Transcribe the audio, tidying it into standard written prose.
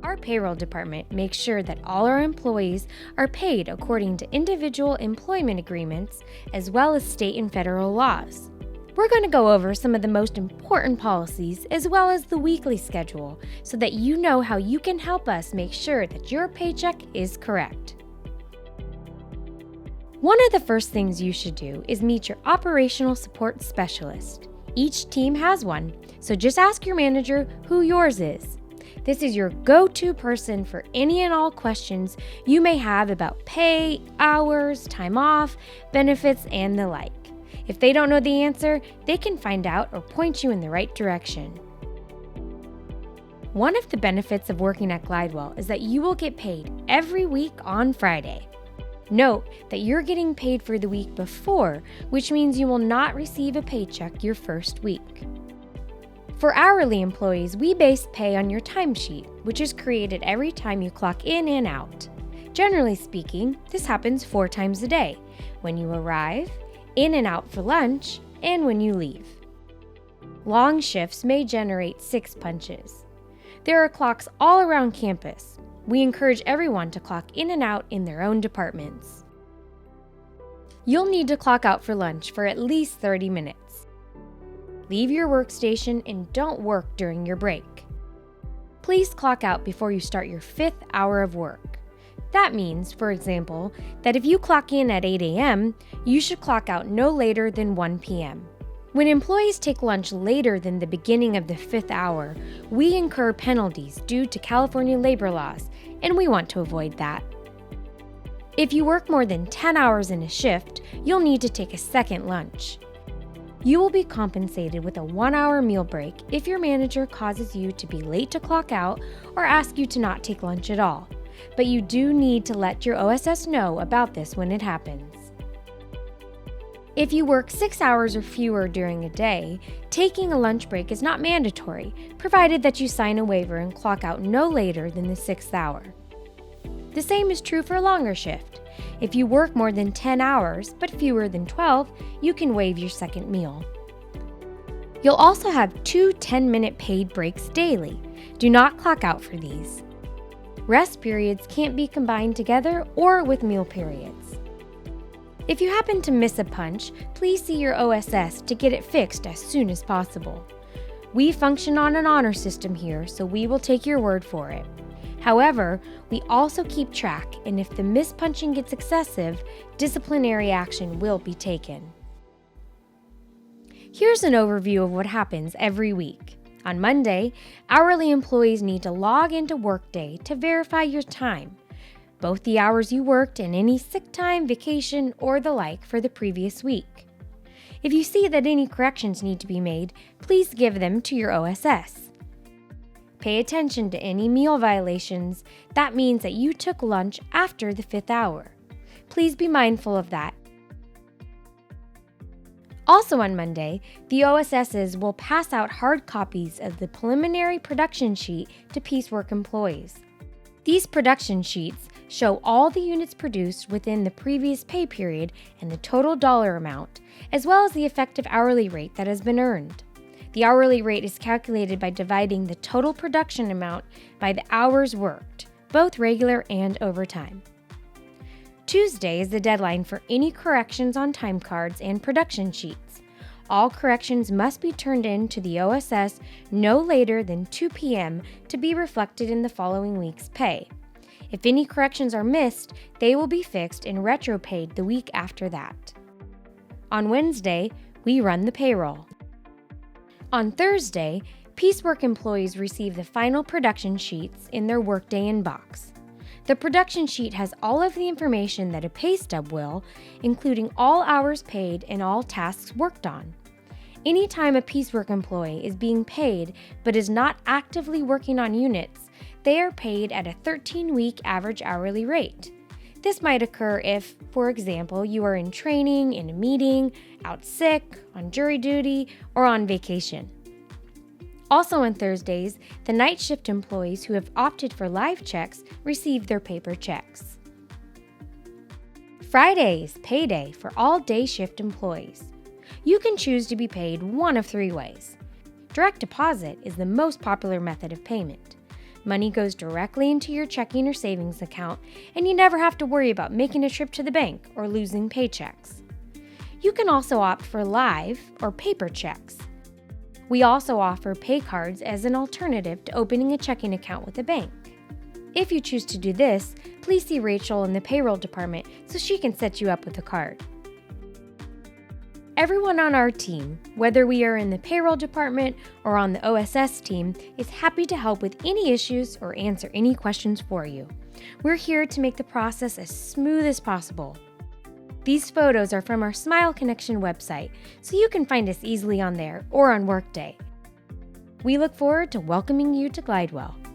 Our payroll department makes sure that all our employees are paid according to individual employment agreements as well as state and federal laws. We're going to go over some of the most important policies as well as the weekly schedule so that you know how you can help us make sure that your paycheck is correct. One of the first things you should do is meet your operational support specialist. Each team has one, so just ask your manager who yours is. This is your go-to person for any and all questions you may have about pay, hours, time off, benefits, and the like. If they don't know the answer, they can find out or point you in the right direction. One of the benefits of working at Glidewell is that you will get paid every week on Friday. Note that you're getting paid for the week before, which means you will not receive a paycheck your first week. For hourly employees, we base pay on your timesheet, which is created every time you clock in and out. Generally speaking, this happens 4 times a day: when you arrive, in and out for lunch, and when you leave. Long shifts may generate 6 punches. There are clocks all around campus. We encourage everyone to clock in and out in their own departments. You'll need to clock out for lunch for at least 30 minutes. Leave your workstation and don't work during your break. Please clock out before you start your 5th hour of work. That means, for example, that if you clock in at 8 a.m., you should clock out no later than 1 p.m. When employees take lunch later than the beginning of the 5th hour, we incur penalties due to California labor laws, and we want to avoid that. If you work more than 10 hours in a shift, you'll need to take a second lunch. You will be compensated with a 1-hour meal break if your manager causes you to be late to clock out or asks you to not take lunch at all, but you do need to let your OSS know about this when it happens. If you work 6 hours or fewer during a day, taking a lunch break is not mandatory, provided that you sign a waiver and clock out no later than the 6th hour. The same is true for a longer shift. If you work more than 10 hours, but fewer than 12, you can waive your second meal. You'll also have 2 10-minute paid breaks daily. Do not clock out for these. Rest periods can't be combined together or with meal periods. If you happen to miss a punch, please see your OSS to get it fixed as soon as possible. We function on an honor system here, so we will take your word for it. However, we also keep track, and if the mispunching gets excessive, disciplinary action will be taken. Here's an overview of what happens every week. On Monday, hourly employees need to log into Workday to verify your time, both the hours you worked and any sick time, vacation, or the like for the previous week. If you see that any corrections need to be made, please give them to your OSS. Pay attention to any meal violations. That means that you took lunch after the 5th hour. Please be mindful of that. Also on Monday, the OSSs will pass out hard copies of the preliminary production sheet to piecework employees. These production sheets show all the units produced within the previous pay period and the total dollar amount, as well as the effective hourly rate that has been earned. The hourly rate is calculated by dividing the total production amount by the hours worked, both regular and overtime. Tuesday is the deadline for any corrections on time cards and production sheets. All corrections must be turned in to the OSS no later than 2 p.m. to be reflected in the following week's pay. If any corrections are missed, they will be fixed and retro-paid the week after that. On Wednesday, we run the payroll. On Thursday, piecework employees receive the final production sheets in their Workday inbox. The production sheet has all of the information that a pay stub will, including all hours paid and all tasks worked on. Anytime a piecework employee is being paid but is not actively working on units, they are paid at a 13-week average hourly rate. This might occur if, for example, you are in training, in a meeting, out sick, on jury duty, or on vacation. Also on Thursdays, the night shift employees who have opted for live checks receive their paper checks. Fridays, payday for all day shift employees. You can choose to be paid one of 3 ways. Direct deposit is the most popular method of payment. Money goes directly into your checking or savings account, and you never have to worry about making a trip to the bank or losing paychecks. You can also opt for live or paper checks. We also offer pay cards as an alternative to opening a checking account with a bank. If you choose to do this, please see Rachel in the payroll department so she can set you up with a card. Everyone on our team, whether we are in the payroll department or on the OSS team, is happy to help with any issues or answer any questions for you. We're here to make the process as smooth as possible. These photos are from our Smile Connection website, so you can find us easily on there or on Workday. We look forward to welcoming you to Glidewell.